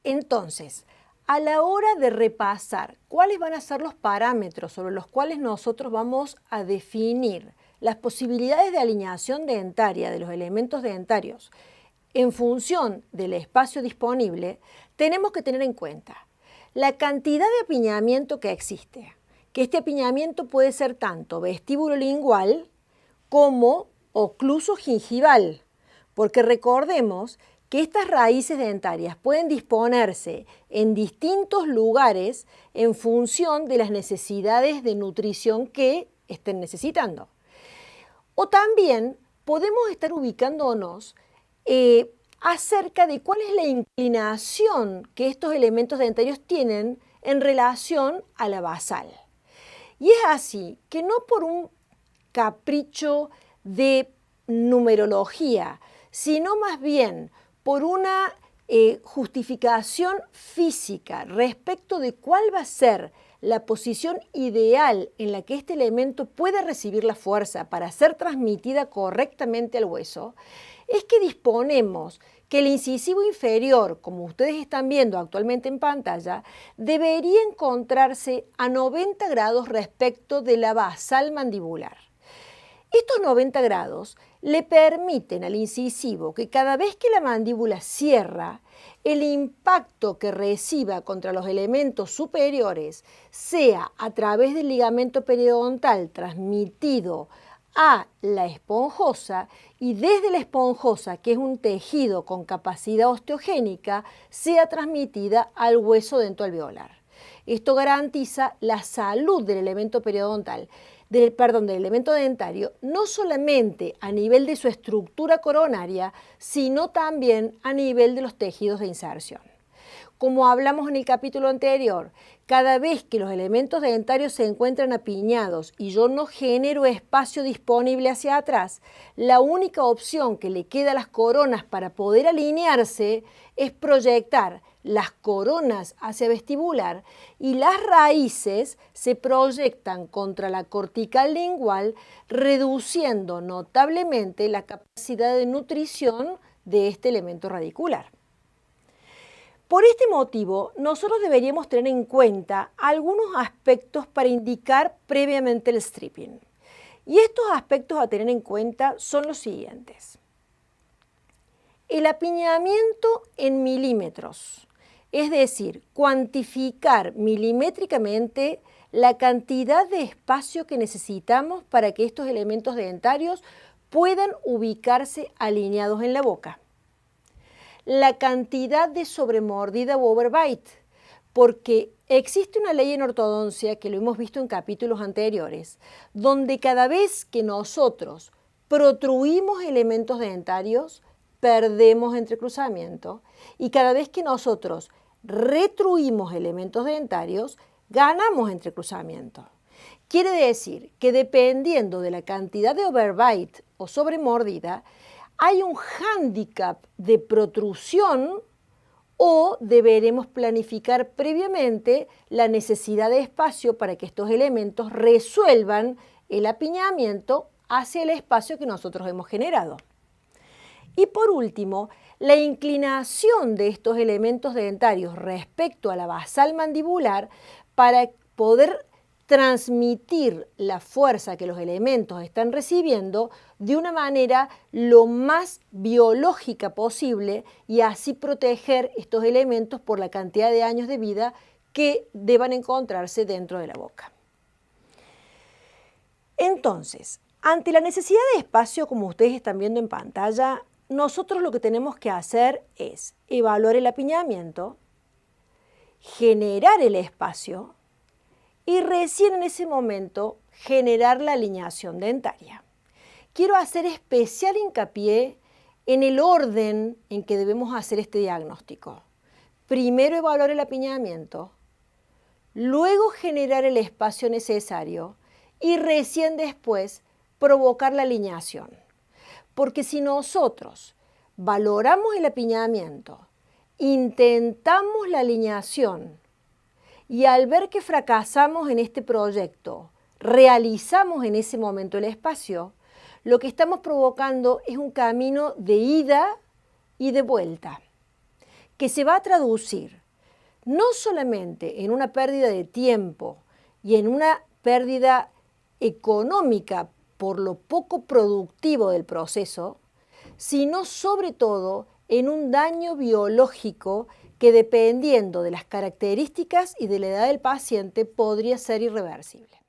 Entonces, a la hora de repasar cuáles van a ser los parámetros sobre los cuales nosotros vamos a definir las posibilidades de alineación dentaria de los elementos dentarios en función del espacio disponible, tenemos que tener en cuenta la cantidad de apiñamiento que existe, que este apiñamiento puede ser tanto vestíbulo-lingual como ocluso-gingival, porque recordemos que estas raíces dentarias pueden disponerse en distintos lugares en función de las necesidades de nutrición que estén necesitando. O también podemos estar ubicándonos acerca de cuál es la inclinación que estos elementos dentarios tienen en relación a la basal. Y es así que no por un capricho de numerología, sino más bien por una justificación física respecto de cuál va a ser la posición ideal en la que este elemento puede recibir la fuerza para ser transmitida correctamente al hueso, es que disponemos que el incisivo inferior, como ustedes están viendo actualmente en pantalla, debería encontrarse a 90 grados respecto de la basal mandibular. Estos 90 grados le permiten al incisivo que cada vez que la mandíbula cierra, el impacto que reciba contra los elementos superiores sea a través del ligamento periodontal transmitido a la esponjosa y desde la esponjosa, que es un tejido con capacidad osteogénica, sea transmitida al hueso dentoalveolar. Esto garantiza la salud del elemento periodontal, del elemento dentario, no solamente a nivel de su estructura coronaria, sino también a nivel de los tejidos de inserción. Como hablamos en el capítulo anterior, cada vez que los elementos dentarios se encuentran apiñados y yo no genero espacio disponible hacia atrás, la única opción que le queda a las coronas para poder alinearse es proyectar las coronas hacia vestibular y las raíces se proyectan contra la cortical lingual, reduciendo notablemente la capacidad de nutrición de este elemento radicular. Por este motivo, nosotros deberíamos tener en cuenta algunos aspectos para indicar previamente el stripping. Y estos aspectos a tener en cuenta son los siguientes. El apiñamiento en milímetros, es decir, cuantificar milimétricamente la cantidad de espacio que necesitamos para que estos elementos dentarios puedan ubicarse alineados en la boca. La cantidad de sobremordida o overbite, porque existe una ley en ortodoncia, que lo hemos visto en capítulos anteriores, donde cada vez que nosotros protruimos elementos dentarios, perdemos entrecruzamiento, y cada vez que nosotros retruimos elementos dentarios, ganamos entrecruzamiento. Quiere decir que dependiendo de la cantidad de overbite o sobremordida, hay un hándicap de protrusión o deberemos planificar previamente la necesidad de espacio para que estos elementos resuelvan el apiñamiento hacia el espacio que nosotros hemos generado. Y por último, la inclinación de estos elementos dentarios respecto a la basal mandibular para poder transmitir la fuerza que los elementos están recibiendo de una manera lo más biológica posible y así proteger estos elementos por la cantidad de años de vida que deban encontrarse dentro de la boca. Entonces, ante la necesidad de espacio, como ustedes están viendo en pantalla, nosotros lo que tenemos que hacer es evaluar el apiñamiento, generar el espacio y recién en ese momento generar la alineación dentaria. Quiero hacer especial hincapié en el orden en que debemos hacer este diagnóstico. Primero evaluar el apiñamiento, luego generar el espacio necesario y recién después provocar la alineación. Porque si nosotros valoramos el apiñamiento, intentamos la alineación y al ver que fracasamos en este proyecto, realizamos en ese momento el espacio, lo que estamos provocando es un camino de ida y de vuelta, que se va a traducir no solamente en una pérdida de tiempo y en una pérdida económica por lo poco productivo del proceso, sino sobre todo en un daño biológico que, dependiendo de las características y de la edad del paciente, podría ser irreversible.